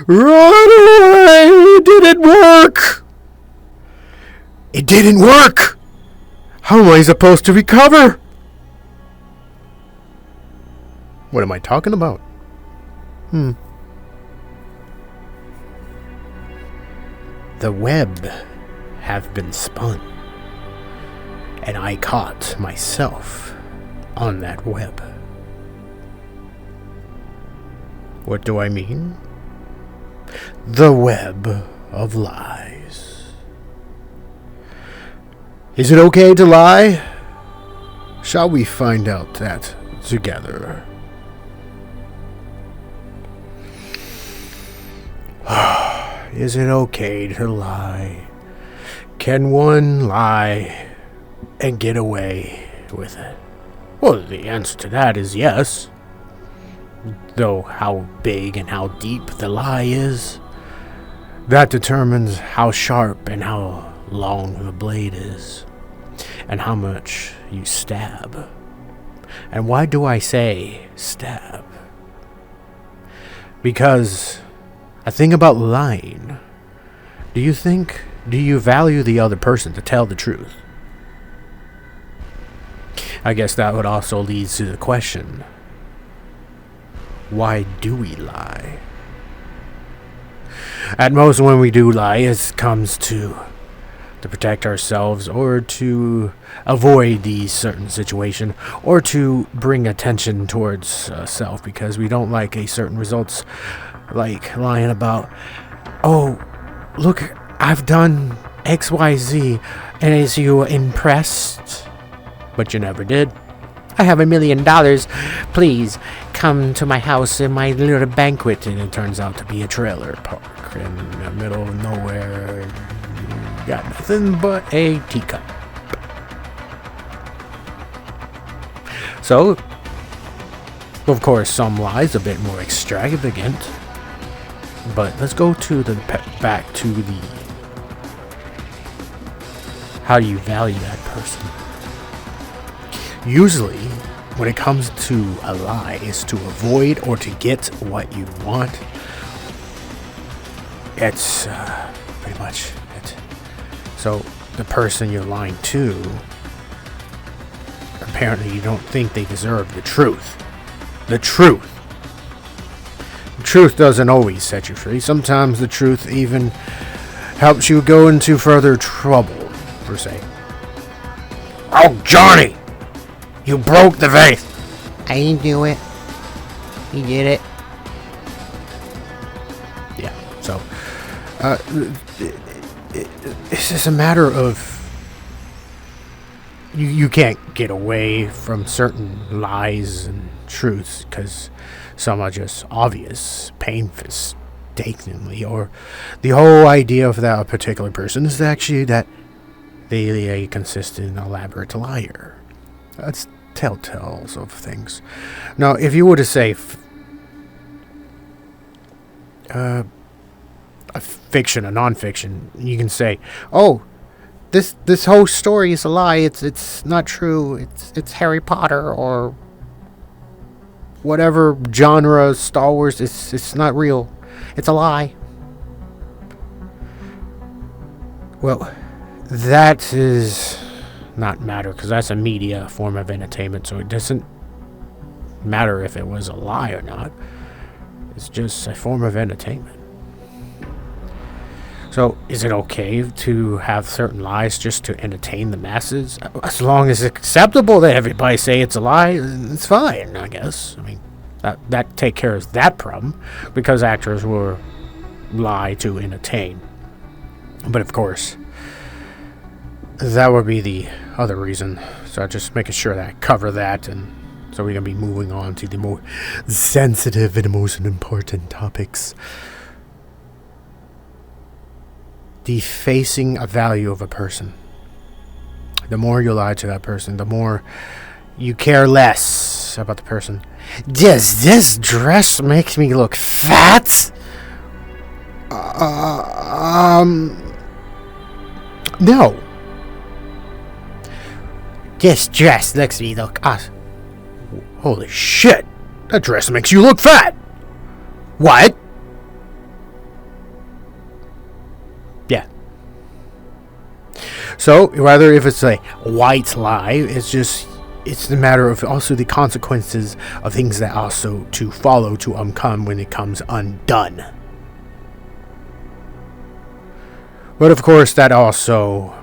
Run away! It didn't work! It didn't work! How am I supposed to recover? What am I talking about? The web have been spun, and I caught myself on that web. What do I mean? The web of lies. Is it okay to lie? Shall we find out that together? Is it okay to lie? Can one lie and get away with it? Well, the answer to that is yes. Though how big and how deep the lie is, that determines how sharp and how long the blade is, and how much you stab. And why do I say stab? Because a thing about lying, do you value the other person to tell the truth? I guess that would also lead to the question, why do we lie? At most, when we do lie, it comes to protect ourselves, or to avoid the certain situation, or to bring attention towards self, because we don't like a certain results, like lying about, oh, look, I've done XYZ, and is you impressed? But you never did. I have $1 million. Please come to my house in my little banquet. And it turns out to be a trailer park in the middle of nowhere. Got nothing but a teacup. So, of course, some lies a bit more extravagant. But let's go to back to the how do you value that person? Usually, when it comes to a lie, is to avoid or to get what you want. It's pretty much it. So, the person you're lying to, apparently you don't think they deserve the truth. The truth. The truth doesn't always set you free. Sometimes the truth even helps you go into further trouble, per se. Oh, Johnny! You broke the vase! I didn't do it. He did it. Yeah, so it's just a matter of you can't get away from certain lies and truths because some are just obvious, painstakingly, or the whole idea of that particular person is actually that they a consistent, elaborate liar. That's telltales of things. Now, if you were to say a fiction, a non-fiction, you can say, "Oh, this whole story is a lie. It's not true. It's Harry Potter or whatever genre, Star Wars. It's not real. It's a lie." Well, that is not matter because that's a media form of entertainment, so it doesn't matter if it was a lie or not. It's just a form of entertainment. So is it okay to have certain lies just to entertain the masses? As long as it's acceptable that everybody say it's a lie, it's fine, I guess. I mean, that take care of that problem because actors will lie to entertain. But of course, that would be the other reason. So just making sure that I cover that, and so we're going to be moving on to the more sensitive and most important topics. Defacing a value of a person. The more you lie to that person, the more you care less about the person. Does this dress make me look fat? No. This dress makes me look awesome. Holy shit! That dress makes you look fat! What? Yeah. So, whether if it's a white lie, it's the matter of also the consequences of things that also to follow to come when it comes undone. But of course, that also,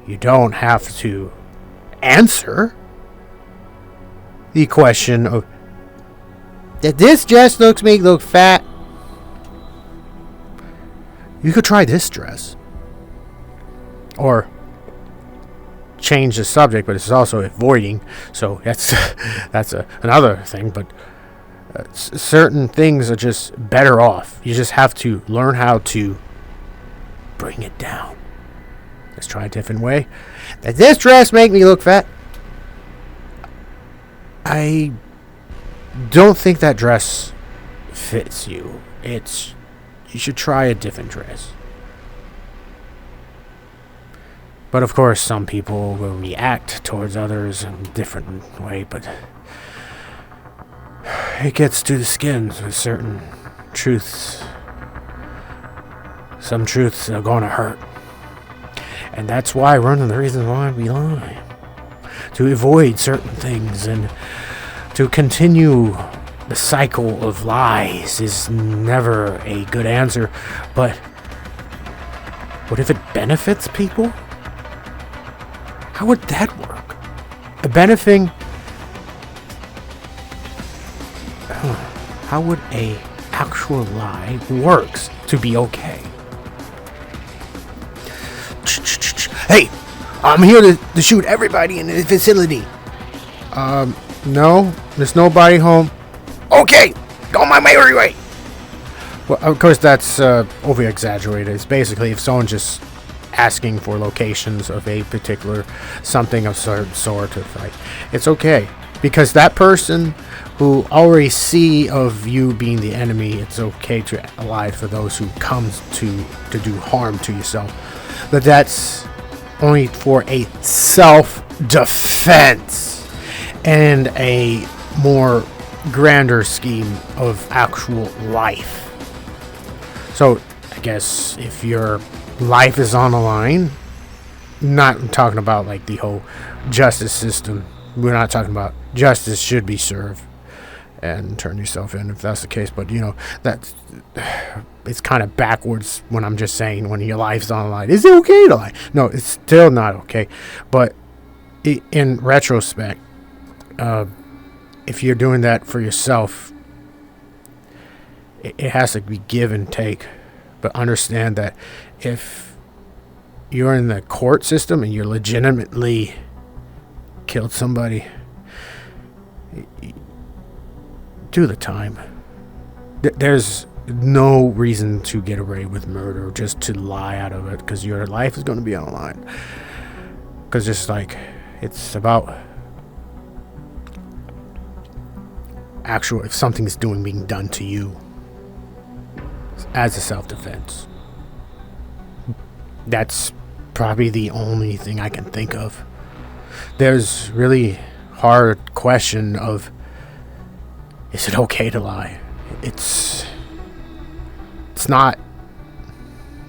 you don't have to answer the question of, Did this dress makes me look fat? you could try this dress. Or change the subject, but it's also avoiding. So that's another thing. But certain things are just better off. You just have to learn how to bring it down. Let's try a different way. Did this dress make me look fat? I don't think that dress fits you. You should try a different dress. But of course, some people will react towards others in a different way, but it gets to the skin with certain truths. Some truths are gonna hurt. And that's why, one of the reasons why we lie. To avoid certain things and to continue the cycle of lies is never a good answer. But what if it benefits people? How would that work? Benefiting. How would a actual lie works to be okay? Hey, I'm here to shoot everybody in the facility. No, there's nobody home. Okay, go my merry way. Well, of course, that's over exaggerated. It's basically if someone just asking for locations of a particular something of certain sort of like, it's okay because that person who already see of you being the enemy, it's okay to lie for those who comes to do harm to yourself. But that's only for a self-defense and a more grander scheme of actual life. So I guess if your life is on the line, not talking about like the whole justice system, we're not talking about justice should be served and turn yourself in if that's the case, but that's it's kind of backwards when I'm just saying when your life's on the line. Is it okay to lie? No, it's still not okay. But in retrospect, if you're doing that for yourself, it has to be give and take. But understand that if you're in the court system and you're legitimately killed somebody, do the time. There's no reason to get away with murder, just to lie out of it, because your life is going to be on the line. Because just like, it's about actual, if something's being done to you as a self-defense. That's probably the only thing I can think of. There's really hard question of, is it okay to lie? It's not.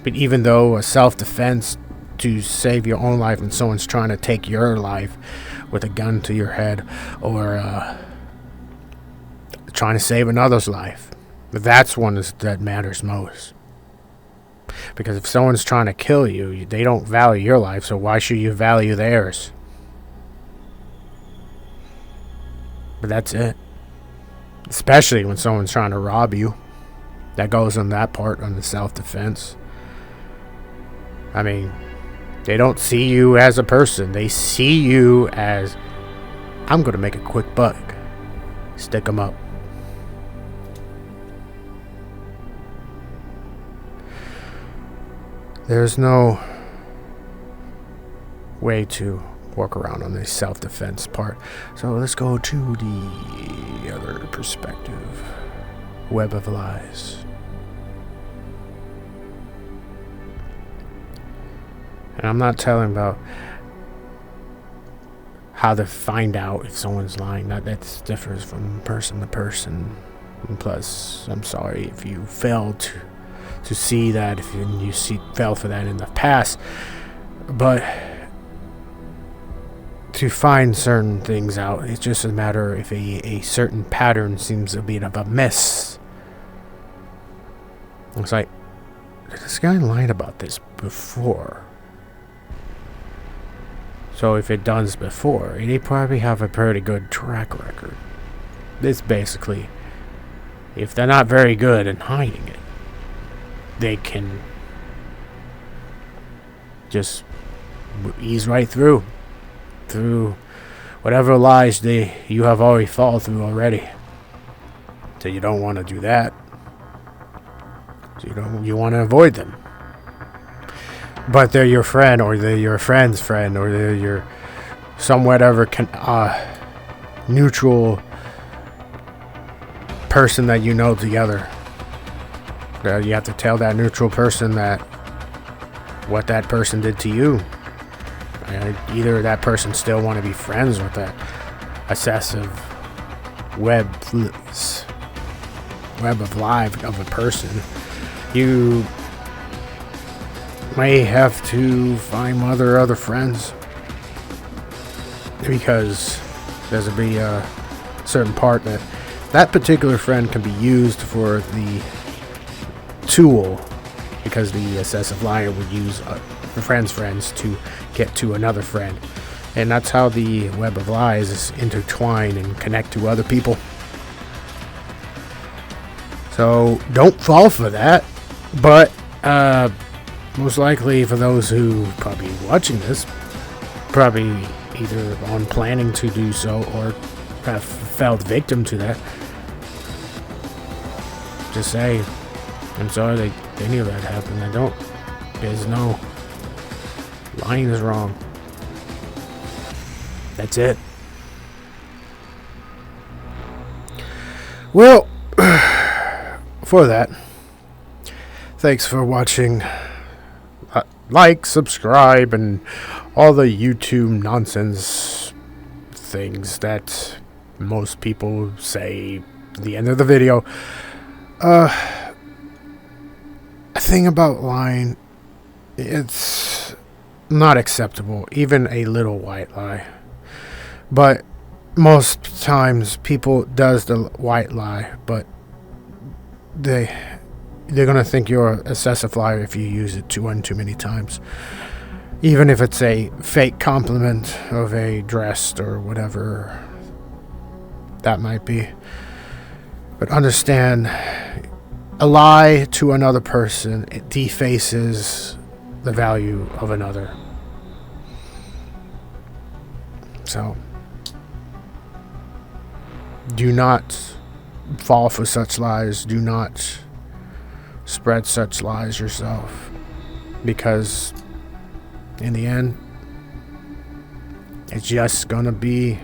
But even though a self-defense to save your own life when someone's trying to take your life with a gun to your head, or trying to save another's life, that's one that matters most. Because if someone's trying to kill you, they don't value your life, so why should you value theirs? But that's it. Especially when someone's trying to rob you. That goes on that part, on the self-defense. I mean, they don't see you as a person. They see you as, I'm going to make a quick buck. Stick them up. There's no way to work around on the self-defense part. So let's go to the other perspective. Web of lies. And I'm not telling about how to find out if someone's lying. That differs from person to person. And plus, I'm sorry if you failed to see that if you fell for that in the past. But to find certain things out, it's just a matter if a certain pattern seems a bit of a miss. It's like, this guy lied about this before. So if it does before, they probably have a pretty good track record. This basically, if they're not very good in hiding it, they can just ease right through whatever lies you have already fallen through already. So you don't want to do that. So you want to avoid them. But they're your friend, or they're your friend's friend, or they're your whatever neutral person that you know together. You have to tell that neutral person that what that person did to you. Either that person still want to be friends with that obsessive web of life of a person. You may have to find other friends, because there's a be a certain part that particular friend can be used for the tool, because the obsessive liar would use a friend's friends to get to another friend, and that's how the web of lies is intertwined and connect to other people. So don't fall for that. But most likely for those who probably watching this, probably either on planning to do so or have fell victim to that, just say, I'm sorry that any of that happened. There's no, lying is wrong. That's it. Well, for that, thanks for watching. Like, subscribe, and all the YouTube nonsense things that most people say at the end of the video. A thing about lying, it's not acceptable, even a little white lie. But most times people does the white lie, but they're gonna think you're a obsessive liar if you use it too many times. Even if it's a fake compliment of a dress or whatever that might be. But understand, a lie to another person, it defaces the value of another. So do not fall for such lies. Do not spread such lies yourself, because in the end, it's just gonna be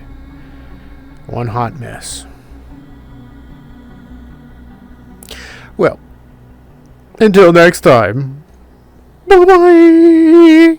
one hot mess. Well, until next time, bye bye.